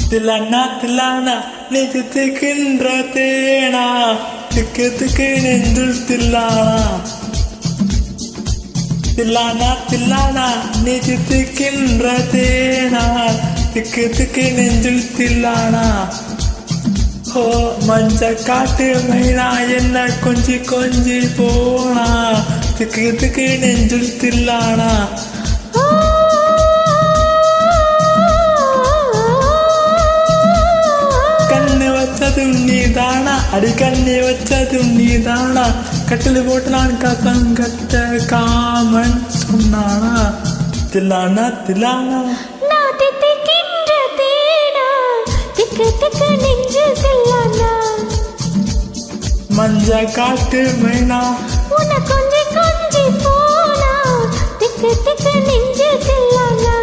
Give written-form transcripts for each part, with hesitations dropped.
தில்லானா தில்லானா நெஞ்சு திக்கின்ற தேனா திக்கு திக்கு நெஞ்சில் தில்லானா தில்லானா தில்லானா நெஞ்சு திக்கின்ற தேனா திக்கு திக்கு நெஞ்சில் தில்லானா ஓ மஞ்ச காட்டு மைனா என்ன கொஞ்சி கொஞ்சி போனா திக்கு திக்கு நெஞ்சில் தில்லானா நீதானா அடி கண்ணி வச்சது நீதானா கட்டில் போட்டு நான் கட்ட காமன் சொன்னானா தில்லானா தில்லானா தித்திக்கின்ற தேனா திக்கு திக்கு நெஞ்சு தில்லானா மஞ்ச காட்டு மைனா உன்னை கொஞ்சி கொஞ்சி போனா திக்கு திக்கு நெஞ்சு தில்லானா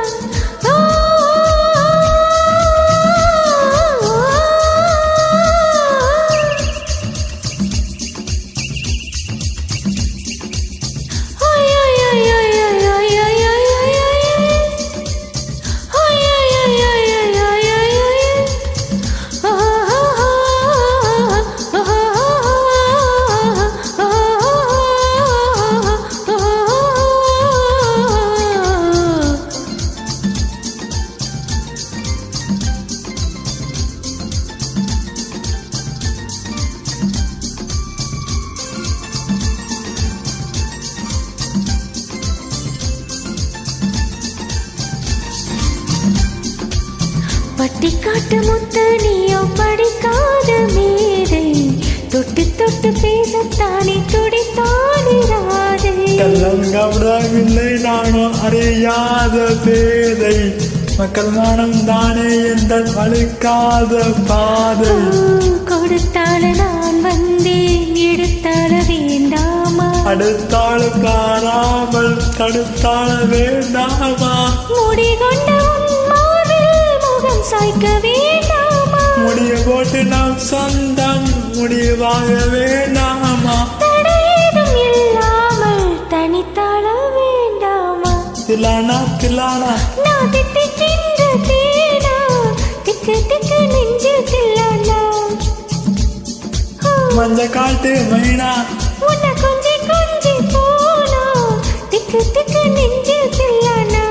பட்டிக்காட்டு முத்து நீயோ படிக்காத மேதை தொட்டு தொட்டு பேசத்தானே துடித்தானே ராதை கல்லங்கவிடவில்லை நானோ அறியாத பேதை மக்கள் மனம் தானே எந்த அழுக்காத பாதை கொடுத்தால நான் வந்தேன் எடுத்தால வேண்டாமா அடுத்தாள் பாராமல் தடுத்தாள வேண்டாமா முடிகொண்ட சாய்க்க வேண்டாமா முடிய போட்டு நாம் சொந்தம் முடிவாக வேண்டாமா தடையேதும் இல்லாமல் தனித்தாள வேண்டாமா தில்லானா தில்லானா நான் தித்திக்கின்ற தேனா திக்கு திக்கு நெஞ்சு தில்லானா மஞ்ச காட்டு மைனா உன்னை கொஞ்சி கொஞ்சி போனா திக்கு திக்கு நெஞ்சு தில்லானா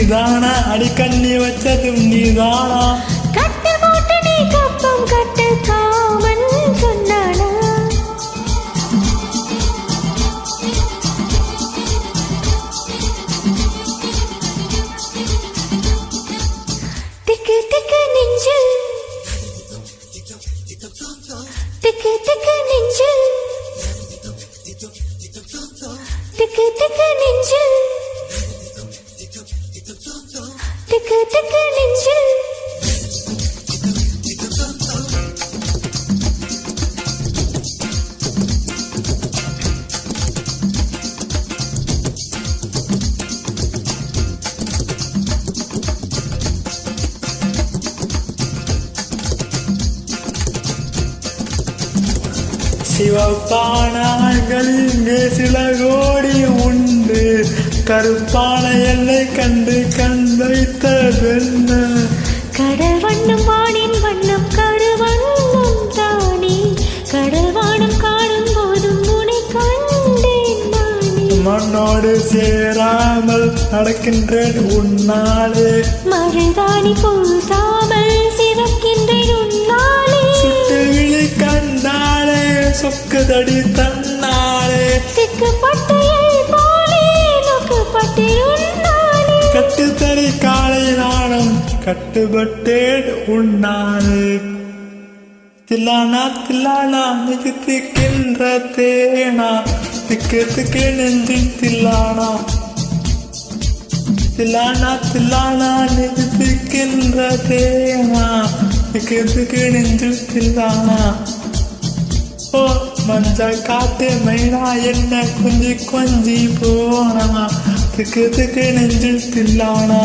நீதானா அடி கண்ணி வச்சதும் நீதானா கட்டு போட்டு நீ கப்பம் கட்டு காமன் சொன்னானா திக்கு திக்கு நெஞ்சில் திக்கு திக்கு நெஞ்சில் திக்கு திக்கு நெஞ்சில் திக்கு திக்கு நெஞ்சில் சிவப்பானார்கள் இங்கே சில கோடி உண்டு கருப்பான எல்லை கண்டு கண் வைத்ததென்ன கடல் வண்ணம் வானின் வண்ணம் கருவண்ணம் தானே கடல் வானம் காணும் போதும் உனை கண்டேன் நானே மண்ணோடு சேராமல் நடக்கின்றேன் உன்னாலே மருதாணி பூசாமல் சிவக்கின்றேன் உன்னாலே சுட்டு விழி கண்டாலே சொக்குதடி தன்னாலே சிக்குப்பட்டையை போலே நோக்குப்பட்டேன் உன்னாலே கட்டுத்தறி காலை நாணம் கட்டுப்பட்டேன் உன்னாலே தில்லானா தில்லானா மிகு திக்கின்ற தேனா திக்கு திக்கு நெஞ்சில் தில்லானா தில்லானா தில்லானா மிகு திக்கின்ற தேனா திக்கு திக்கு நெஞ்சில் தில்லானா ஓ மஞ்ச காட்டு மைனா என்ன கொஞ்சி கொஞ்சி போனா திக்கு திக்கு நெஞ்சில் தில்லானா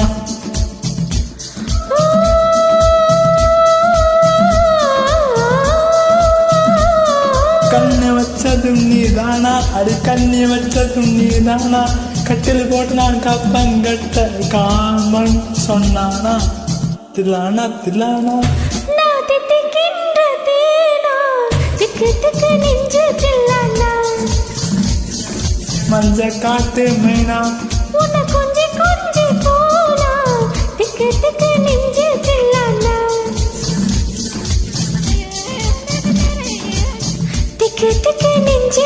கண்ணு வச்சது வச்சதும் நீதானா, அடி கண்ணி வச்சதும் நீதானா, கட்டில் போட்டு நான் கப்பங்கட்ட காமன் சொன்னானா, தில்லானா தில்லானா. நான் தித்திக்கின்ற தேனா, திக்கு திக்கு நெஞ்சு தில்லானா, மஞ்ச காட்டு மைனா, உன்னை கொஞ்சி கொஞ்சி போனா, திக்கு திக்கு நெஞ்சு தில்லானா, திக்கு திக்கு நெஞ்சு